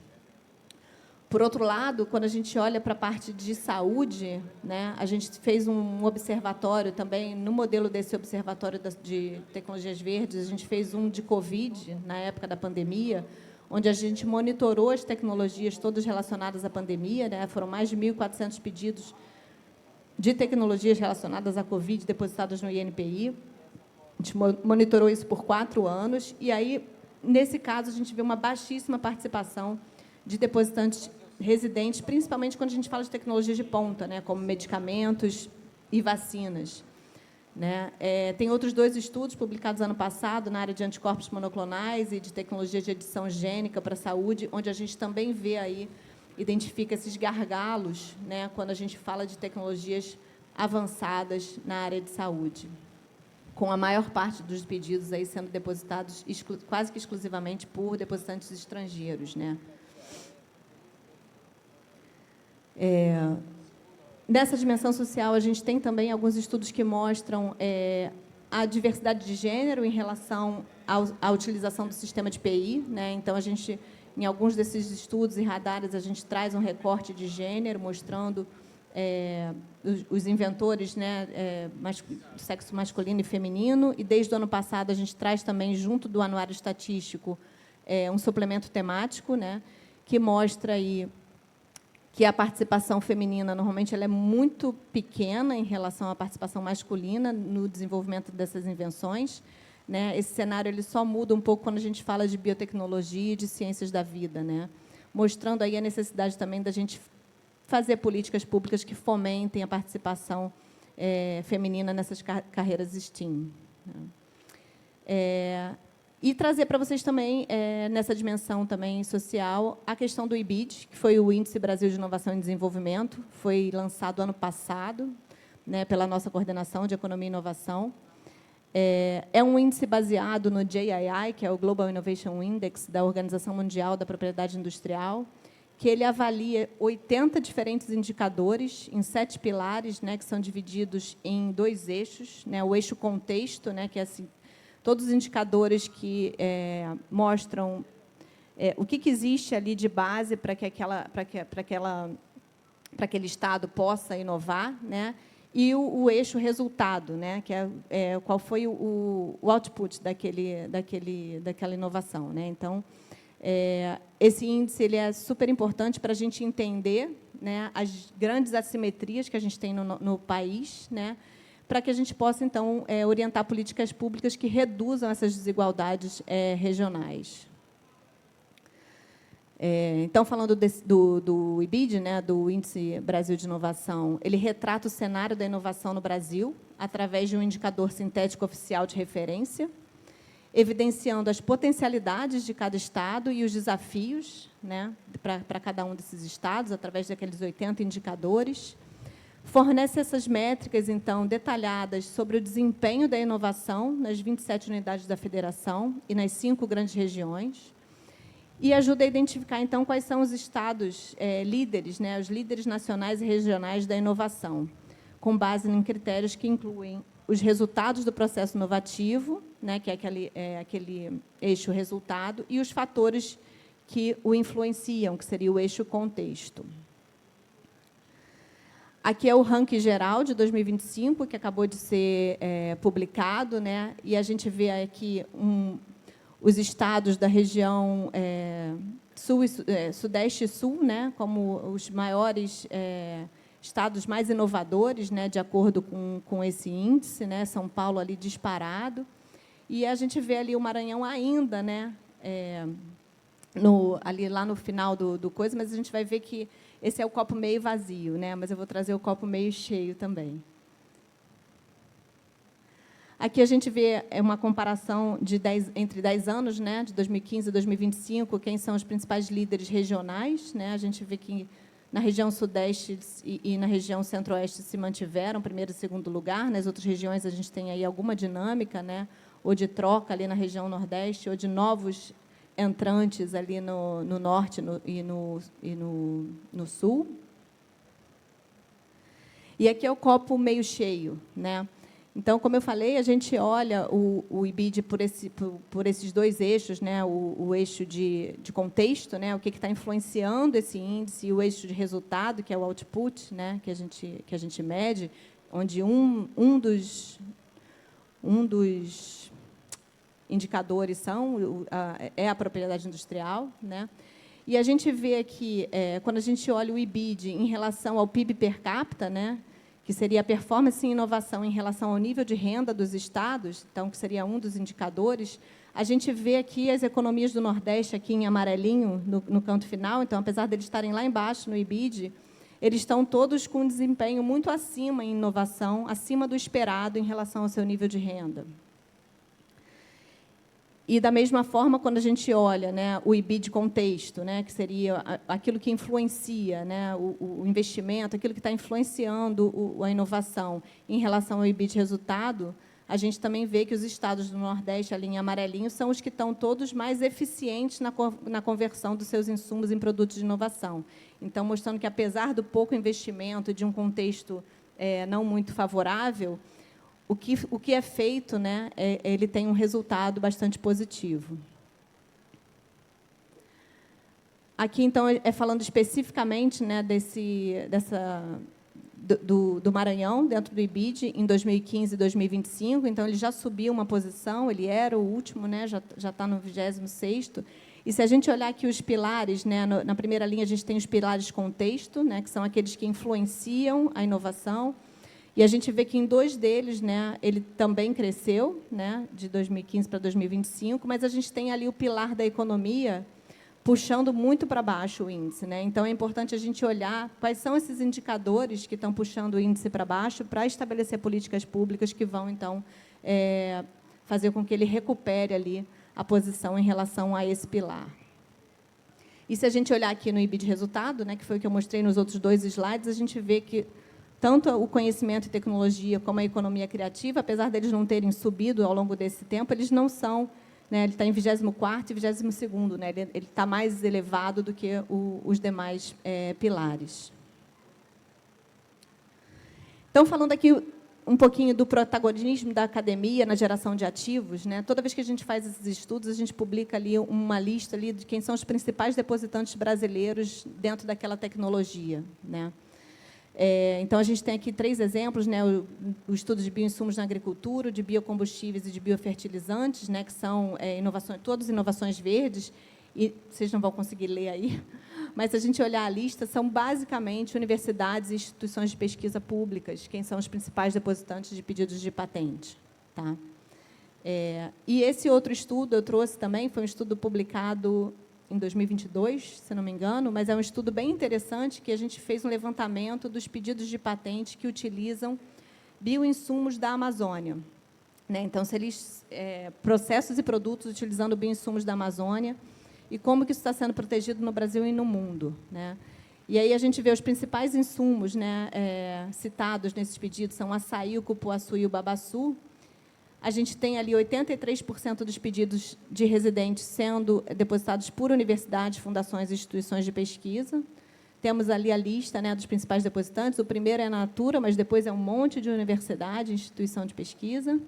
Por outro lado, quando a gente olha para a parte de saúde, né, a gente fez um observatório também, no modelo desse observatório de tecnologias verdes, a gente fez um de Covid, na época da pandemia, onde a gente monitorou as tecnologias todas relacionadas à pandemia, né? Foram mais de 1.400 pedidos de tecnologias relacionadas à Covid depositados no INPI. A gente monitorou isso por 4 anos, e aí, nesse caso, a gente vê uma baixíssima participação de depositantes residentes, principalmente quando a gente fala de tecnologias de ponta, né? Como medicamentos e vacinas. Né? Tem outros 2 estudos publicados ano passado na área de anticorpos monoclonais e de tecnologia de edição gênica para a saúde, onde a gente também vê aí, identifica esses gargalos, né, quando a gente fala de tecnologias avançadas na área de saúde, com a maior parte dos pedidos aí sendo depositados quase que exclusivamente por depositantes estrangeiros, né? Nessa dimensão social, a gente tem também alguns estudos que mostram a diversidade de gênero em relação à utilização do sistema de PI, né? Então, a gente, em alguns desses estudos e radares, a gente traz um recorte de gênero, mostrando os inventores, né, do sexo masculino e feminino, e desde o ano passado a gente traz também, junto do anuário estatístico, um suplemento temático, né, que mostra aí que a participação feminina, normalmente, ela é muito pequena em relação à participação masculina no desenvolvimento dessas invenções, né? Esse cenário ele só muda um pouco quando a gente fala de biotecnologia e de ciências da vida, né? Mostrando aí a necessidade também da gente fazer políticas públicas que fomentem a participação feminina nessas carreiras STEAM. E trazer para vocês também, nessa dimensão também social, a questão do IBID, que foi o Índice Brasil de Inovação e Desenvolvimento, foi lançado ano passado, né, pela nossa coordenação de Economia e Inovação. É um índice baseado no JII, que é o Global Innovation Index da Organização Mundial da Propriedade Industrial, que ele avalia 80 diferentes indicadores em 7 pilares, né, que são divididos em 2 eixos, né, o eixo contexto, né, que é assim, todos os indicadores que mostram o que existe ali de base para que aquele Estado possa inovar, né? E o eixo resultado, né? Que qual foi o output daquela inovação, né? Então, esse índice ele é super importante para a gente entender, né, as grandes assimetrias que a gente tem no país, né? Para que a gente possa, então, orientar políticas públicas que reduzam essas desigualdades regionais. Então, falando do IBID, né, do Índice Brasil de Inovação, ele retrata o cenário da inovação no Brasil através de um indicador sintético oficial de referência, evidenciando as potencialidades de cada estado e os desafios, né, para cada um desses estados, através daqueles 80 indicadores. Fornece essas métricas, então, detalhadas sobre o desempenho da inovação nas 27 unidades da federação e nas 5 grandes regiões, e ajuda a identificar, então, quais são os estados líderes, né, os líderes nacionais e regionais da inovação, com base em critérios que incluem os resultados do processo inovativo, né, que é aquele eixo resultado, e os fatores que o influenciam, que seria o eixo contexto. Aqui é o ranking geral de 2025, que acabou de ser publicado, né? E a gente vê aqui os estados da região Sul Sudeste e Sul, né? Como os maiores estados mais inovadores, né, de acordo com esse índice, né, São Paulo ali disparado, e a gente vê ali o Maranhão ainda, né, ali lá no final do coisa, mas a gente vai ver que esse é o copo meio vazio, né, mas eu vou trazer o copo meio cheio também. Aqui a gente vê uma comparação entre 10 anos, né, de 2015 a 2025, quem são os principais líderes regionais, né? A gente vê que na região Sudeste e na região Centro-Oeste se mantiveram primeiro e segundo lugar. Nas outras regiões a gente tem aí alguma dinâmica, né, ou de troca ali na região Nordeste, ou de novos entrantes ali no Norte e no Sul. E aqui é o copo meio cheio, né? Então, como eu falei, a gente olha o IBID por esses dois eixos, né? O eixo de contexto, né? O que está influenciando esse índice, e o eixo de resultado, que é o output, né? que a gente mede, onde um dos indicadores é a propriedade industrial, né? E a gente vê aqui, quando a gente olha o IBID em relação ao PIB per capita, né, que seria a performance em inovação em relação ao nível de renda dos estados, então, que seria um dos indicadores, a gente vê aqui as economias do Nordeste, aqui em amarelinho, no canto final. Então, apesar de eles estarem lá embaixo no IBID, eles estão todos com um desempenho muito acima em inovação, acima do esperado em relação ao seu nível de renda. E, da mesma forma, quando a gente olha, né, o IBID contexto, né, que seria aquilo que influencia, né, o investimento, aquilo que está influenciando a inovação em relação ao IBID resultado, a gente também vê que os estados do Nordeste, ali em amarelinho, são os que estão todos mais eficientes na conversão dos seus insumos em produtos de inovação. Então, mostrando que, apesar do pouco investimento, de um contexto não muito favorável, o que é feito, né, ele tem um resultado bastante positivo. Aqui, então, falando especificamente, né, do Maranhão, dentro do IBID, em 2015 e 2025. Então, ele já subiu uma posição, ele era o último, né, já está no 26º. E, se a gente olhar aqui os pilares, né, na primeira linha, a gente tem os pilares contexto, né, que são aqueles que influenciam a inovação. E a gente vê que, em 2 deles, né, ele também cresceu, né, de 2015 para 2025, mas a gente tem ali o pilar da economia puxando muito para baixo o índice, né? Então, é importante a gente olhar quais são esses indicadores que estão puxando o índice para baixo para estabelecer políticas públicas que vão, então, fazer com que ele recupere ali a posição em relação a esse pilar. E, se a gente olhar aqui no IBID resultado, né, que foi o que eu mostrei nos outros 2 slides, a gente vê que tanto o conhecimento e tecnologia como a economia criativa, apesar deles não terem subido ao longo desse tempo, eles não são, né, ele está em 24º e 22º, né, ele está mais elevado do que os demais pilares. Então, falando aqui um pouquinho do protagonismo da academia na geração de ativos, né, toda vez que a gente faz esses estudos, a gente publica ali uma lista ali de quem são os principais depositantes brasileiros dentro daquela tecnologia, né? Então, a gente tem aqui 3 exemplos, né, o estudo de bioinsumos na agricultura, de biocombustíveis e de biofertilizantes, né, que são todas inovações verdes, e vocês não vão conseguir ler aí, mas, se a gente olhar a lista, são basicamente universidades e instituições de pesquisa públicas, quem são os principais depositantes de pedidos de patente. Tá? E esse outro estudo eu trouxe também, foi um estudo publicado em 2022, se não me engano, mas é um estudo bem interessante, que a gente fez um levantamento dos pedidos de patente que utilizam bioinsumos da Amazônia, né? Então, se eles processos e produtos utilizando bioinsumos da Amazônia, e como que isso está sendo protegido no Brasil e no mundo, né? E aí a gente vê os principais insumos, né, citados nesses pedidos, são o açaí, o cupuaçu e o babaçu. A gente tem ali 83% dos pedidos de residentes sendo depositados por universidades, fundações e instituições de pesquisa. Temos ali a lista, né, dos principais depositantes. O primeiro é a Natura, mas depois é um monte de universidade, instituição de pesquisa.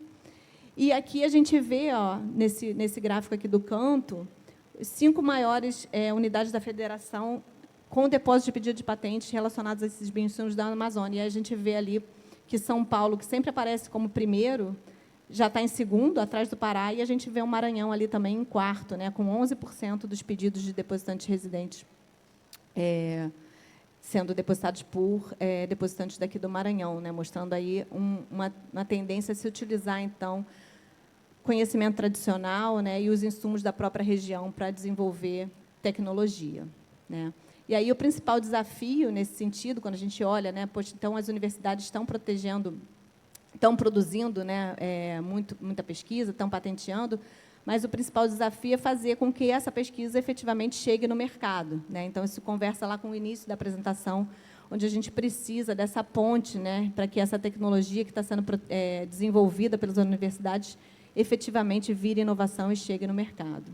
E aqui a gente vê, ó, nesse gráfico aqui do canto, 5 maiores unidades da federação com depósito de pedido de patentes relacionados a esses bioinsumos da Amazônia. E a gente vê ali que São Paulo, que sempre aparece como primeiro, já está em 2º, atrás do Pará, e a gente vê o Maranhão ali também em 4º, né, com 11% dos pedidos de depositantes residentes sendo depositados por depositantes daqui do Maranhão, né, mostrando aí uma tendência a se utilizar, então, conhecimento tradicional, né, e os insumos da própria região para desenvolver tecnologia, né. E aí o principal desafio nesse sentido, quando a gente olha, né, pois, então as universidades estão produzindo, né, muita pesquisa, estão patenteando, mas o principal desafio é fazer com que essa pesquisa efetivamente chegue no mercado, né. Então isso conversa lá com o início da apresentação, onde a gente precisa dessa ponte, né, para que essa tecnologia que está sendo desenvolvida pelas universidades efetivamente vire inovação e chegue no mercado.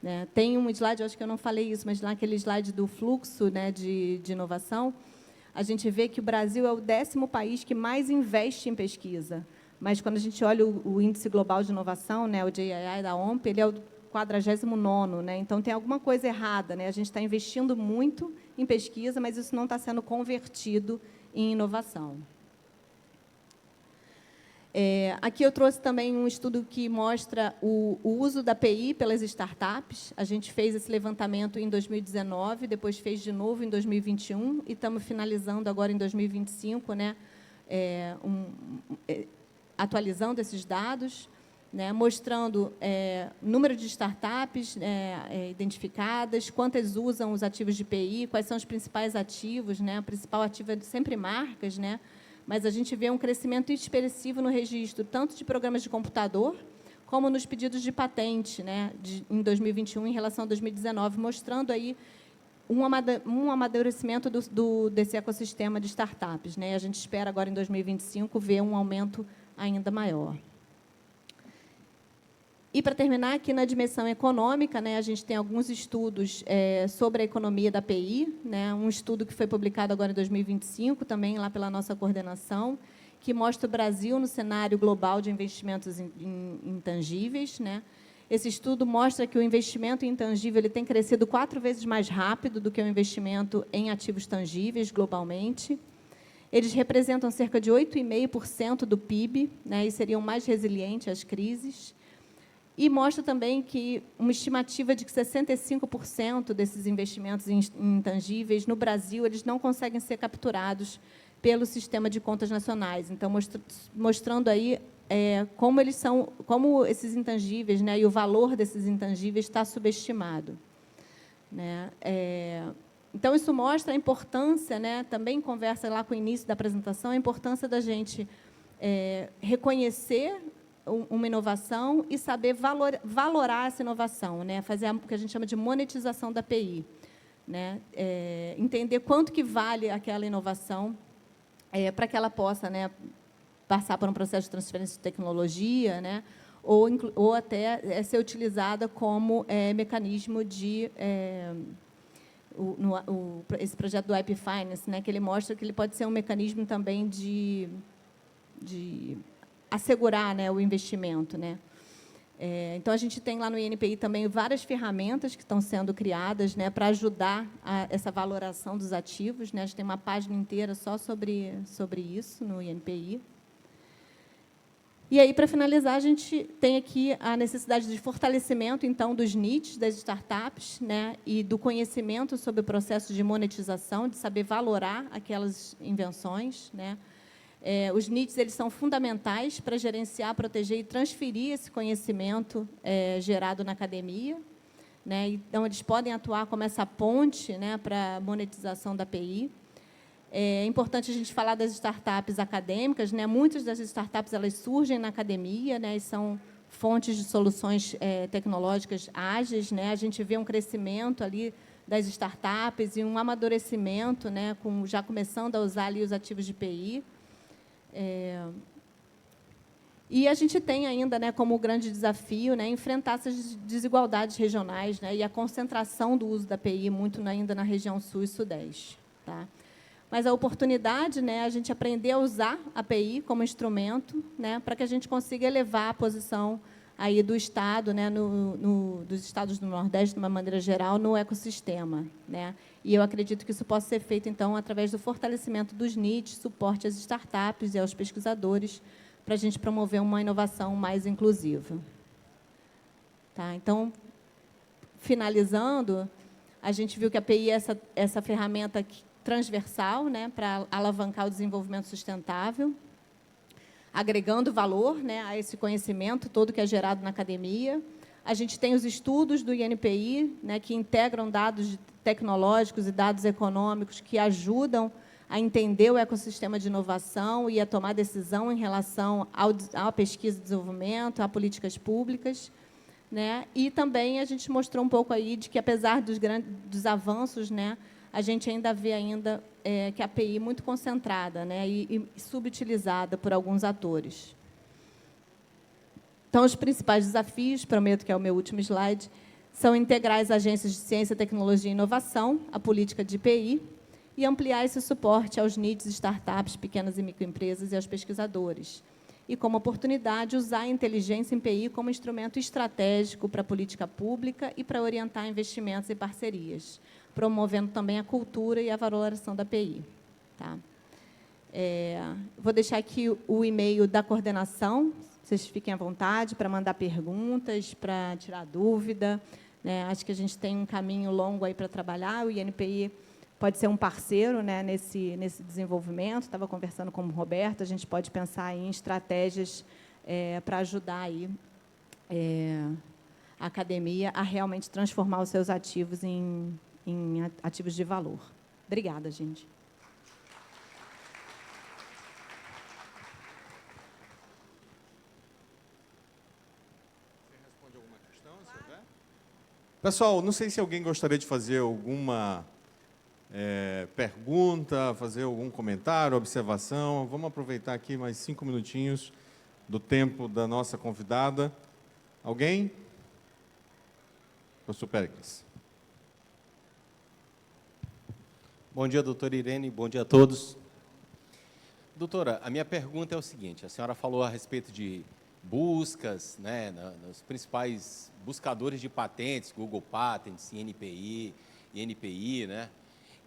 Né. Tem um slide, eu acho que eu não falei isso, mas lá aquele slide do fluxo, né, de inovação, a gente vê que o Brasil é o 10º país que mais investe em pesquisa. Mas, quando a gente olha o Índice Global de Inovação, né, o JII da OMP, ele é o 49º. Né? Então, tem alguma coisa errada. Né? A gente está investindo muito em pesquisa, mas isso não está sendo convertido em inovação. Aqui eu trouxe também um estudo que mostra o uso da PI pelas startups. A gente fez esse levantamento em 2019, depois fez de novo em 2021 e estamos finalizando agora em 2025, né, atualizando esses dados, né, mostrando número de startups identificadas, quantas usam os ativos de PI, quais são os principais ativos. Né, o principal ativo é sempre marcas, né, mas a gente vê um crescimento expressivo no registro, tanto de programas de computador, como nos pedidos de patente, né, em 2021 em relação a 2019, mostrando aí um amadurecimento desse ecossistema de startups. Né, a gente espera agora, em 2025, ver um aumento ainda maior. E, para terminar, aqui na dimensão econômica, né, a gente tem alguns estudos sobre a economia da PI, né, um estudo que foi publicado agora em 2025, também lá pela nossa coordenação, que mostra o Brasil no cenário global de investimentos intangíveis. Né. Esse estudo mostra que o investimento em intangível ele tem crescido 4 vezes mais rápido do que o investimento em ativos tangíveis globalmente. Eles representam cerca de 8,5% do PIB, né, e seriam mais resilientes às crises. E mostra também que uma estimativa de que 65% desses investimentos em intangíveis, no Brasil, eles não conseguem ser capturados pelo sistema de contas nacionais. Então, mostrando aí como esses intangíveis, né, e o valor desses intangíveis está subestimado. Né. Então, isso mostra a importância, né, também conversa lá com o início da apresentação, a importância da gente reconhecer uma inovação e saber valorar essa inovação, né? Fazer o que a gente chama de monetização da PI. Né? Entender quanto que vale aquela inovação para que ela possa, né, passar por um processo de transferência de tecnologia, né? ou até ser utilizada como mecanismo de... esse projeto do IP Finance, né, que ele mostra que ele pode ser um mecanismo também de assegurar, né, o investimento. Né. Então, a gente tem lá no INPI também várias ferramentas que estão sendo criadas, né, para ajudar essa valoração dos ativos. Né. A gente tem uma página inteira só sobre isso no INPI. E aí, para finalizar, a gente tem aqui a necessidade de fortalecimento, então, dos nichos das startups, né, e do conhecimento sobre o processo de monetização, de saber valorar aquelas invenções. Né. Os NITs eles são fundamentais para gerenciar, proteger e transferir esse conhecimento gerado na academia. Né? Então, eles podem atuar como essa ponte, né, para a monetização da PI. É importante a gente falar das startups acadêmicas. Né? Muitas das startups elas surgem na academia, né, e são fontes de soluções tecnológicas ágeis. Né? A gente vê um crescimento ali das startups e um amadurecimento, né, já começando a usar ali os ativos de PI. E a gente tem ainda, né, como grande desafio, né, enfrentar essas desigualdades regionais, né, e a concentração do uso da PI muito ainda na região sul e sudeste. Tá? Mas a oportunidade, né, a gente aprender a usar a PI como instrumento, né, para que a gente consiga elevar a posição aí do Estado, né, dos estados do Nordeste, de uma maneira geral, no ecossistema. Né? E eu acredito que isso possa ser feito, então, através do fortalecimento dos NITs, suporte às startups e aos pesquisadores, para a gente promover uma inovação mais inclusiva. Tá? Então, finalizando, a gente viu que a PI é essa ferramenta transversal, né, para alavancar o desenvolvimento sustentável, agregando valor, né, a esse conhecimento todo que é gerado na academia. A gente tem os estudos do INPI, né, que integram dados tecnológicos e dados econômicos que ajudam a entender o ecossistema de inovação e a tomar decisão em relação à pesquisa e desenvolvimento, a políticas públicas, né? E também a gente mostrou um pouco aí de que, apesar dos avanços, né, a gente ainda vê que a API é muito concentrada, né, e subutilizada por alguns atores. Então, os principais desafios, prometo que é o meu último slide, são integrar as agências de ciência, tecnologia e inovação, a política de IPI, e ampliar esse suporte aos NIDs, startups, pequenas e microempresas e aos pesquisadores. E, como oportunidade, usar a inteligência em PI como instrumento estratégico para a política pública e para orientar investimentos e parcerias, promovendo também a cultura e a valorização da PI. Tá? Vou deixar aqui o e-mail da coordenação, vocês fiquem à vontade para mandar perguntas, para tirar dúvida, né? Acho que a gente tem um caminho longo aí para trabalhar, o INPI pode ser um parceiro, né, nesse desenvolvimento. Estava conversando com o Roberto, a gente pode pensar em estratégias para ajudar aí, a academia a realmente transformar os seus ativos em ativos de valor. Obrigada, gente. Pessoal, não sei se alguém gostaria de fazer alguma pergunta, fazer algum comentário, observação. Vamos aproveitar aqui mais 5 minutinhos do tempo da nossa convidada. Alguém? Professor Péricles. Bom dia, doutora Irene, bom dia a todos. Doutora, a minha pergunta é o seguinte: a senhora falou a respeito de buscas, né, nos principais buscadores de patentes, Google Patents, INPI, né?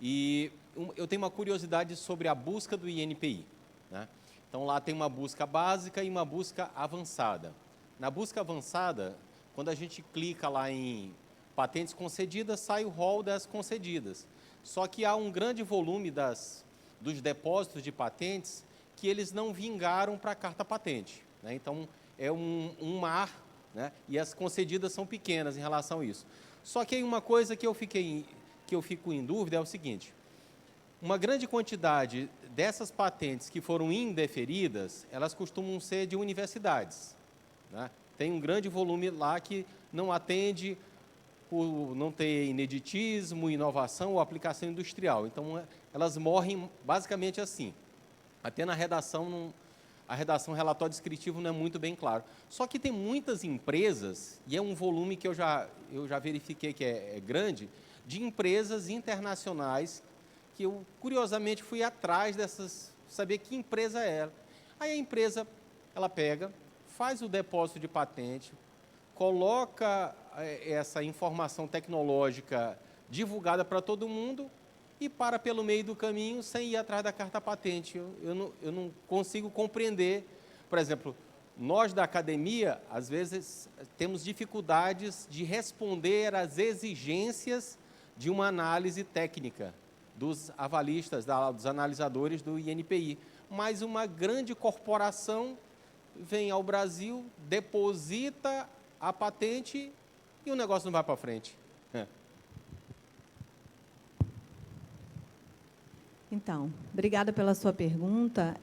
E eu tenho uma curiosidade sobre a busca do INPI, né? Então, lá tem uma busca básica e uma busca avançada. Na busca avançada, quando a gente clica lá em patentes concedidas, sai o rol das concedidas. Só que há um grande volume dos depósitos de patentes que eles não vingaram para a carta patente, né? Então, é um mar, né? E as concedidas são pequenas em relação a isso. Só que aí uma coisa que eu fico em dúvida é o seguinte: uma grande quantidade dessas patentes que foram indeferidas, elas costumam ser de universidades, né? Tem um grande volume lá que não atende por não ter ineditismo, inovação ou aplicação industrial. Então, elas morrem basicamente assim. Até na redação, a redação relatório descritivo não é muito bem claro. Só que tem muitas empresas, e é um volume que eu já verifiquei que é grande, de empresas internacionais, que eu, curiosamente, fui atrás dessas, saber que empresa era. Aí a empresa, ela pega, faz o depósito de patente, coloca essa informação tecnológica divulgada para todo mundo e para pelo meio do caminho sem ir atrás da carta patente. Eu não consigo compreender. Por exemplo, nós da academia, às vezes, temos dificuldades de responder às exigências de uma análise técnica dos avalistas, dos analisadores do INPI. Mas uma grande corporação vem ao Brasil, deposita a patente e o negócio não vai para frente. Então, obrigada pela sua pergunta.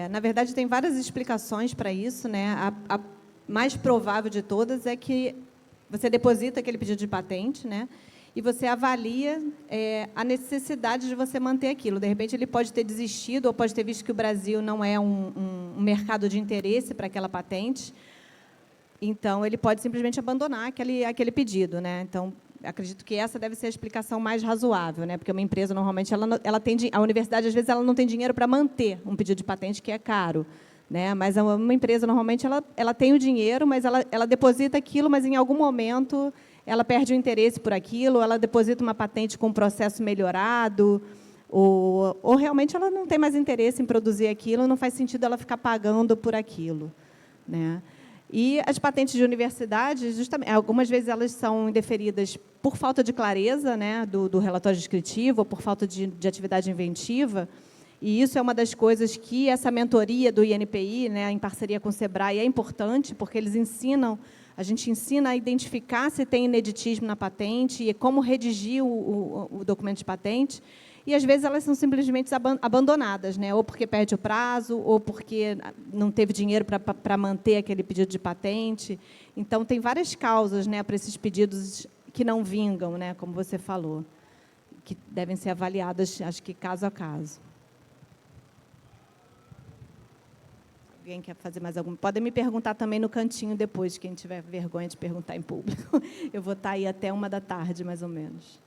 Na verdade, tem várias explicações para isso, né? A mais provável de todas é que você deposita aquele pedido de patente, né? E você avalia a necessidade de você manter aquilo. De repente, ele pode ter desistido ou pode ter visto que o Brasil não é um mercado de interesse para aquela patente. Então, ele pode simplesmente abandonar aquele pedido, né? Então, acredito que essa deve ser a explicação mais razoável, né? Porque uma empresa, normalmente, a universidade, às vezes, ela não tem dinheiro para manter um pedido de patente que é caro, né? Mas uma empresa, normalmente, ela tem o dinheiro, mas ela deposita aquilo, mas, em algum momento, ela perde o interesse por aquilo, ela deposita uma patente com um processo melhorado, ou realmente ela não tem mais interesse em produzir aquilo, não faz sentido ela ficar pagando por aquilo, né? E as patentes de universidade, justamente, algumas vezes elas são indeferidas por falta de clareza, né, do relatório descritivo, ou por falta de atividade inventiva. E isso é uma das coisas que essa mentoria do INPI, né, em parceria com o SEBRAE, é importante, porque eles ensinam, a gente ensina a identificar se tem ineditismo na patente e como redigir o documento de patente. E, às vezes, elas são simplesmente abandonadas, né? Ou porque perde o prazo, ou porque não teve dinheiro para manter aquele pedido de patente. Então, tem várias causas, né, para esses pedidos que não vingam, né, como você falou, que devem ser avaliadas, acho que, caso a caso. Alguém quer fazer mais alguma? Podem me perguntar também no cantinho depois, quem tiver vergonha de perguntar em público. Eu vou estar aí até 13h, mais ou menos.